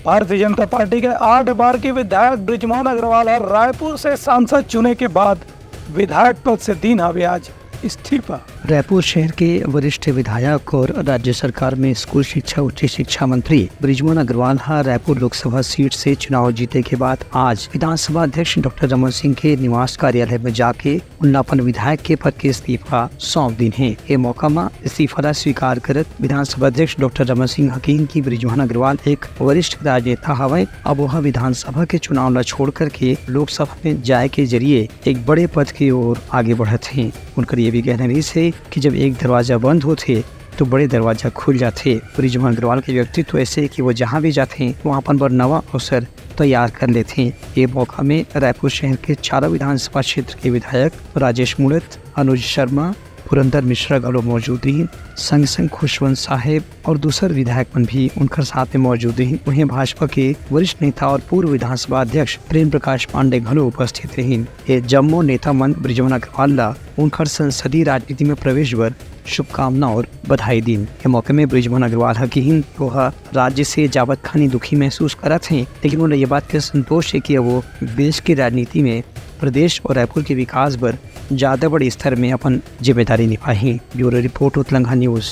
Bharatiya Janata party के 8 बार के विधायक बृजमोहन अग्रवाल और रायपुर से सांसद चुने के बाद विधायक पद से दिन हवियाज इस्तीफा। रायपुर शहर के वरिष्ठ विधायक और राज्य सरकार में स्कूल शिक्षा उच्च शिक्षा मंत्री बृजमोहन अग्रवाल रायपुर लोकसभा सीट से चुनाव जीते के बाद आज विधानसभा अध्यक्ष डॉक्टर रमन सिंह के निवास कार्यालय में जाके उन्नापन विधायक के पद के इस्तीफा सौंप दिन है। ये मौका में इस्तीफा स्वीकार करत विधानसभा अध्यक्ष डॉक्टर रमन सिंह हकीम की बृजमोहन अग्रवाल एक वरिष्ठ राजनेता हवे। अब वह विधानसभा के चुनाव न छोड़ करके लोकसभा में जाए के जरिए एक बड़े पद की ओर आगे बढ़त है। उनका ये भी कहना है कि जब एक दरवाजा बंद होते तो बड़े दरवाजा खुल जाते। बृजमोहन अग्रवाल के व्यक्तित्व ऐसे कि वो जहाँ भी जाते हैं वहाँ पर नवा अवसर तैयार कर लेते हैं। ये मौका में रायपुर शहर के 4 विधानसभा क्षेत्र के विधायक राजेश मूणत, अनुज शर्मा, पुरंदर मिश्रा गलो मौजूद हैं। संग संग खुशवंत साहेब और दूसरे विधायक मन भी उनके साथ में मौजूद हैं। वहीं भाजपा के वरिष्ठ नेता और पूर्व विधानसभा अध्यक्ष प्रेम प्रकाश पांडे घलो उपस्थित हैं। ये जम्मो नेता मन बृजमोहन अग्रवाल उनकर संसदीय राजनीति में प्रवेश पर शुभकामना और बधाई दी। के मौके में बृजमोहन अग्रवाल की वह राज्य से जावत खानी दुखी महसूस करत हैं, लेकिन उन्हें ये बात का संतोष है कि वो देश की राजनीति में प्रदेश और रायपुर के विकास पर ज्यादा बड़े स्तर में अपन जिम्मेदारी निभाई। ब्यूरो रिपोर्ट उत्तलंघा न्यूज।